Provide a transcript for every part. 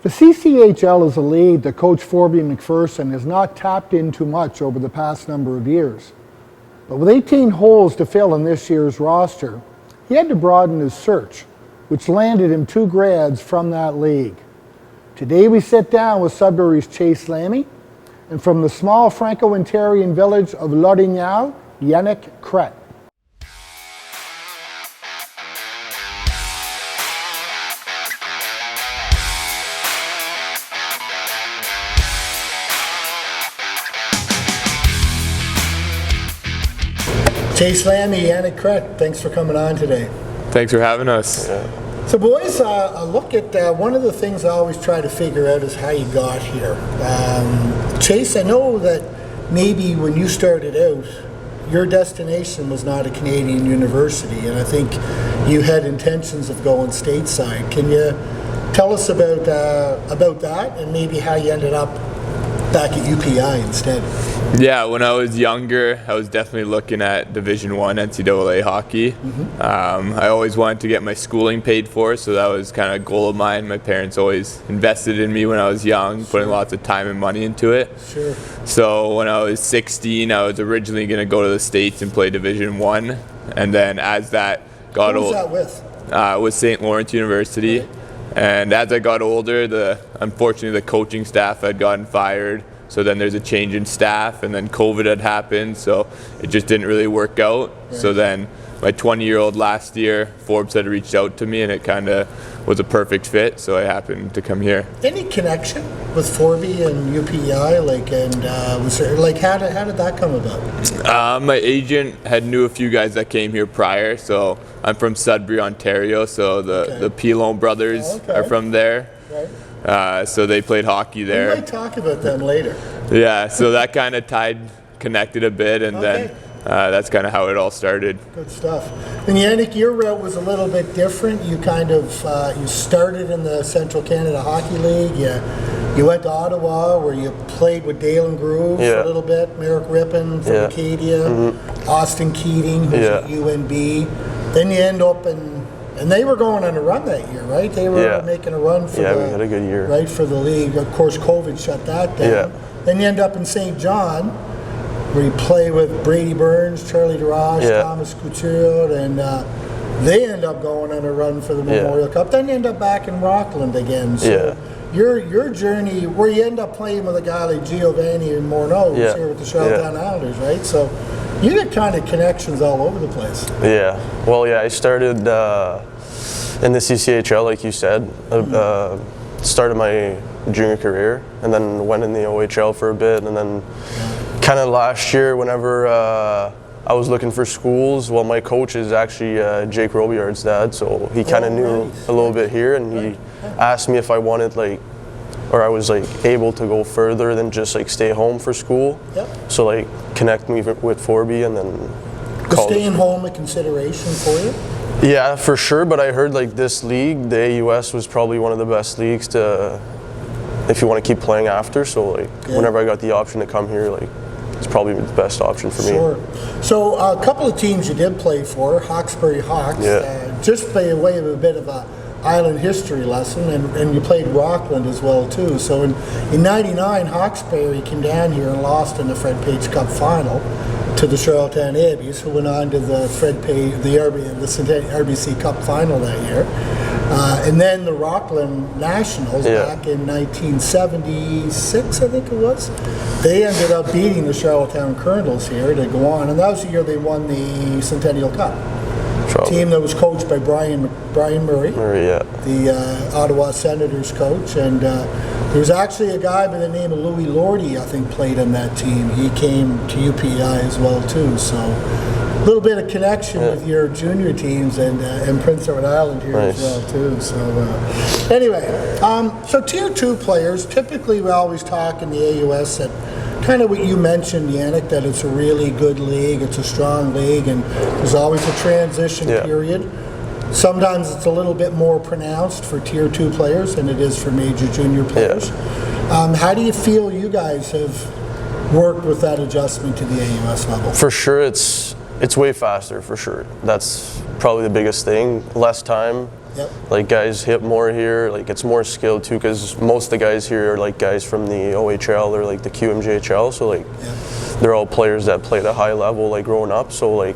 The CCHL is a league that Coach Forby McPherson has not tapped into much over the past number of years. But with 18 holes to fill in this year's roster, he had to broaden his search, which landed him 2 grads from that league. Today we sit down with Sudbury's Chase Lammi, and from the small Franco-Ontarian village of Lammi and Yanic, Crête. Chase Lammi, Yanic, Crête, thanks for coming on today. Thanks for having us. Yeah. So boys, a look at one of the things I always try to figure out is how you got here. Chase, I know that maybe when you started out, your destination was not a Canadian university, and I think you had intentions of going stateside. Can you tell us about that and maybe how you ended up back at UPEI instead? Yeah, when I was younger, I was definitely looking at Division I NCAA hockey. I always wanted to get my schooling paid for, so that was kind of a goal of mine. My parents always invested in me when I was young, putting lots of time and money into it. Sure. So when I was 16, I was originally going to go to the States and play Division I, and then as that got older, who was that with? With St. Lawrence University. Right. And as I got older, unfortunately the coaching staff had gotten fired. So then there's a change in staff, and then COVID had happened, so it just didn't really work out. Right. So then my 20-year-old last year, Forbes had reached out to me, and it kind of was a perfect fit, so I happened to come here. Any connection with Forby and UPEI? Was there, how did that come about? My agent had knew a few guys that came here prior, so I'm from Sudbury, Ontario, so the Pilon brothers are from there. Right. So they played hockey there. We might talk about them later. Yeah, so that kind of connected a bit, and then that's kind of how it all started. Good stuff. And Yanic, your route was a little bit different. You you started in the Central Canada Hockey League. You went to Ottawa, where you played with Dale and Groove for a little bit. Merrick Rippon from Acadia, Austin Keating, who's at UNB. Then you end up and they were going on a run that year, right? They were making a run for we had a good year. Right, for the league. Of course, COVID shut that down. Yeah. Then you end up in St. John, where you play with Brady Burns, Charlie DeRoche, Thomas Couture, and they end up going on a run for the Memorial Cup. Then you end up back in Rockland again. So your journey, where you end up playing with a guy like Giovanni and Morneau, who's here with the Charlottetown Islanders, right? So you get kind of connections all over the place. Yeah. Well, I started in the CCHL, like you said. Started my junior career, and then went in the OHL for a bit, and then kind of last year, whenever I was looking for schools, well, my coach is actually Jake Robillard's dad, so he kind of knew a little bit here, and he asked me if I wanted or I was able to go further than just stay home for school. Yep. So connect me with Forby, and then was staying home a consideration for you? Yeah, for sure. But I heard this league, the AUS, was probably one of the best leagues if you want to keep playing after. So whenever I got the option to come here, it's probably the best option for me. Sure. So a couple of teams you did play for, Hawkesbury Hawks. Just by way of a bit of a island history lesson, and you played Rockland as well too. So in '99, Hawkesbury came down here and lost in the Fred Page Cup final to the Charlottetown Abbeys, who went on to the RBC Cup final that year. And then the Rockland Nationals back in 1976, I think it was. They ended up beating the Charlottetown Colonels here to go on, and that was the year they won the Centennial Cup. Team that was coached by Brian Murray, the Ottawa Senators coach, and there was actually a guy by the name of Louis Lordy, I think, played on that team. He came to UPEI as well too, so a little bit of connection with your junior teams and Prince Edward Island here as well too. So anyway, so Tier 2 players, typically we always talk in the AUS that kind of what you mentioned, Yanic, that it's a really good league, it's a strong league, and there's always a transition period. Sometimes it's a little bit more pronounced for Tier 2 players than it is for major junior players. How do you feel you guys have worked with that adjustment to the AUS level? For sure, it's it's way faster for sure. That's probably the biggest thing. Less time. Yep. Like guys hit more here. Like it's more skilled too, because most of the guys here are like guys from the OHL or like the QMJHL. So like they're all players that played at a high level like growing up. So like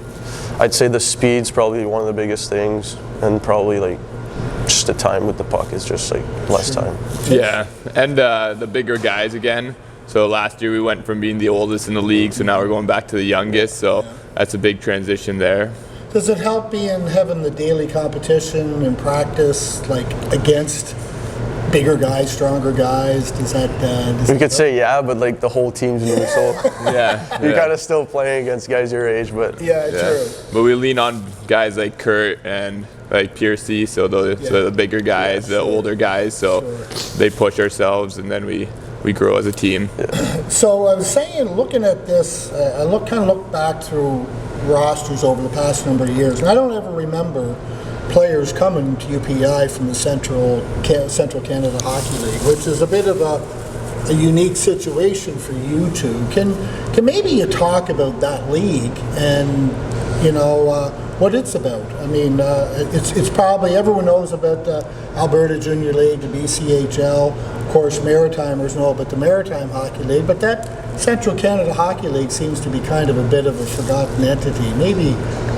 I'd say the speed's probably one of the biggest things, and probably like just the time with the puck is just like less time. Yeah, and the bigger guys again. So last year we went from being the oldest in the league, so now we're going back to the youngest. So that's a big transition there. Does it help having the daily competition and practice, like against bigger guys, stronger guys? Does that? We could say yeah, but like the whole team's new, so you're kind of still playing against guys your age, but true. But we lean on guys like Crête and like Piercy, so the bigger guys, the older guys, so they push ourselves, and then we grow as a team. So I was saying, looking at this, I look back through rosters over the past number of years, and I don't ever remember players coming to UPEI from the Central Canada Hockey League, which is a bit of a unique situation for you two. Can maybe you talk about that league and what it's about? I mean, it's probably everyone knows about the Alberta Junior League, the BCHL. Of course, Maritimers know about the Maritime Hockey League, but that Central Canada Hockey League seems to be kind of a bit of a forgotten entity. Maybe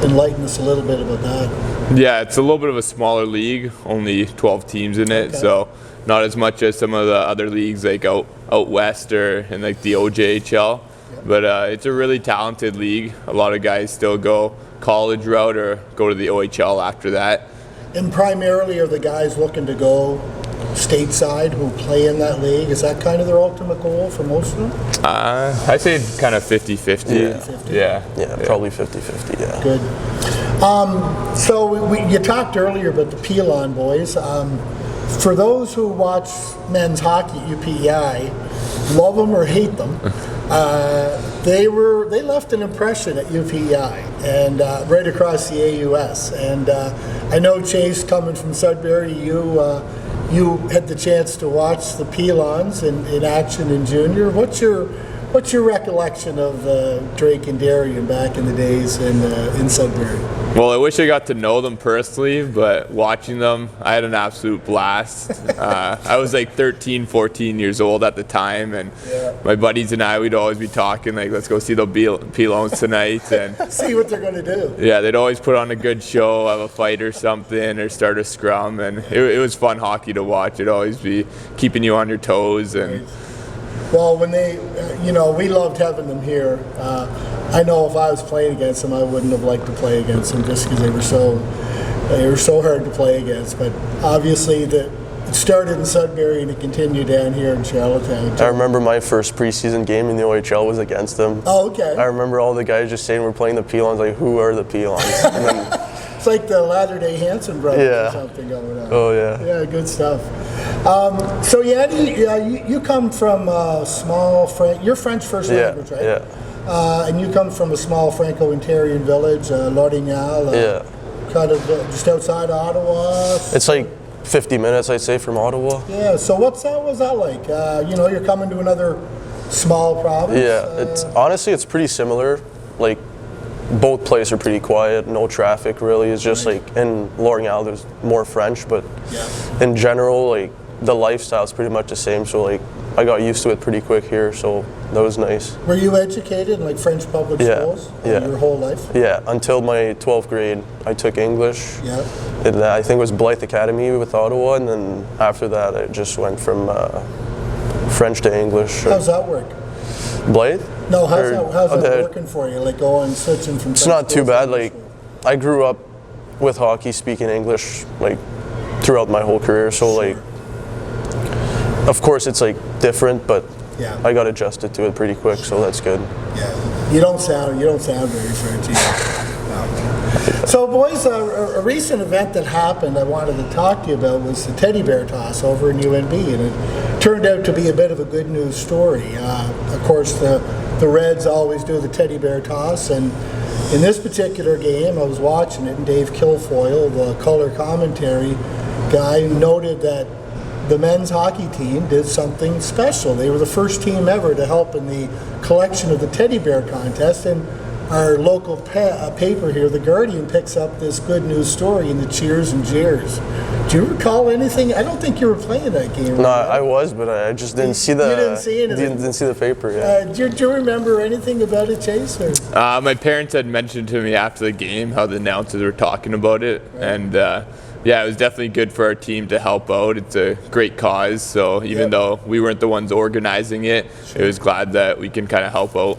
enlighten us a little bit about that. Yeah, it's a little bit of a smaller league, only 12 teams in it, so not as much as some of the other leagues like out west or in like the OJHL. But it's a really talented league. A lot of guys still go college route or go to the OHL after that. And primarily are the guys looking to go stateside who play in that league? Is that kind of their ultimate goal for most of them? I say kind of 50-50. Yeah, probably 50-50, yeah. Good. So you talked earlier about the Pelon boys. For those who watch men's hockey at UPEI, love them or hate them, they left an impression at UPEI and right across the AUS. And I know, Chase, coming from Sudbury, you had the chance to watch the Pelons in action in junior. What's your recollection of Drake and Darian back in the days in Sudbury? Well, I wish I got to know them personally, but watching them, I had an absolute blast. I was like 13, 14 years old at the time, and my buddies and I, we'd always be talking like, let's go see the Pelons tonight. And see what they're going to do. Yeah, they'd always put on a good show, have a fight or something, or start a scrum, and it was fun hockey to watch. It'd always be keeping you on your toes. And well, when they, we loved having them here. I know if I was playing against them, I wouldn't have liked to play against them just because they were so hard to play against. But obviously, it started in Sudbury and it continued down here in Charlottetown. I remember my first preseason game in the OHL was against them. Oh, okay. I remember all the guys just saying we're playing the Pelons. Like, who are the Pelons? And then, it's like the Latter-day Hanson brothers or something going on. Oh yeah. Yeah, good stuff. So you come from a small you're French first language, right? Yeah. And you come from a small Franco-Ontarian village, Lorignal, kind of just outside Ottawa. It's like 50 minutes, I'd say, from Ottawa. Yeah. So what's that like? You're coming to another small province. Yeah. Honestly, it's pretty similar. Like, both places are pretty quiet, no traffic really. It's just like in Lorignal there's more French, but in general, like the lifestyle is pretty much the same. So like I got used to it pretty quick here, so that was nice. Were you educated in like French public schools your whole life? Yeah, until my 12th grade I took English. Yeah. I think it was Blythe Academy with Ottawa, and then after that I just went from French to English. How's that work? Blythe? No, how's that working for you? Like going switching from. It's not too bad. Like I grew up with hockey, speaking English like throughout my whole career. So like, of course it's like different, but I got adjusted to it pretty quick. So that's good. Yeah, you don't sound very French either. So, boys, a recent event that happened I wanted to talk to you about was the teddy bear toss over in UNB, and it turned out to be a bit of a good news story. Of course, the Reds always do the teddy bear toss, and in this particular game, I was watching it, and Dave Kilfoyle, the color commentary guy, noted that the men's hockey team did something special. They were the first team ever to help in the collection of the teddy bear contest, and our local paper here, The Guardian, picks up this good news story in the cheers and jeers. Do you recall anything? I don't think you were playing that game. No, I was, but I just didn't see the. You didn't see anything? Didn't see the paper. Yeah. Do you remember anything about it, Chase? Or? My parents had mentioned to me after the game how the announcers were talking about it, and yeah, it was definitely good for our team to help out. It's a great cause, so even though we weren't the ones organizing it, it was glad that we can kind of help out.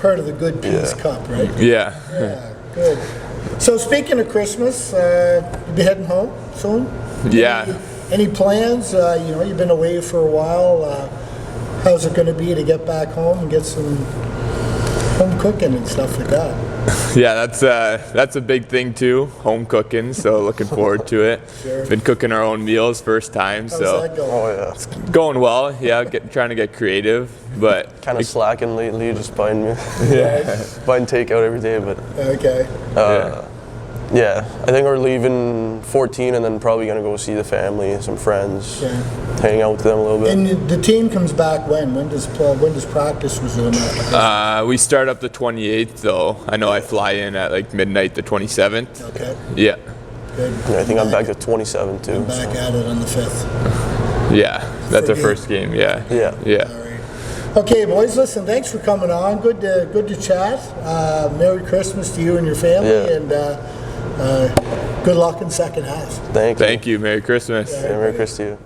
Part of the Good Peace Cup, right? Yeah. Yeah, good. So speaking of Christmas, you be heading home soon? Yeah. Any plans? You know, you've been away for a while. How's it going to be to get back home and get some home cooking and stuff like that? Yeah, that's a big thing too, home cooking, so looking forward to it. Sure. Been cooking our own meals first time, How's so that going? Oh yeah. it's going well. Yeah, trying to get creative, but Kind of slacking lately, just buying Yeah. buying takeout every day. But Okay. yeah, I think we're leaving 14 and then probably gonna go see the family, some friends, Okay. hang out with them a little bit. And the team comes back when? When does practice resume? we start up the 28th, though. I know I fly in at like midnight the 27th. Okay. Yeah. Good. Yeah, I think I'm back to 27 too. Back at it on the 5th. Yeah, that's our Forget. first game. Yeah. Yeah. Yeah. All right. Okay, boys, listen, thanks for coming on. Good to chat. Merry Christmas to you and your family, Yeah. and good luck in second half. Thank you. Thank you. Merry Christmas. Yeah, Merry Christmas to you.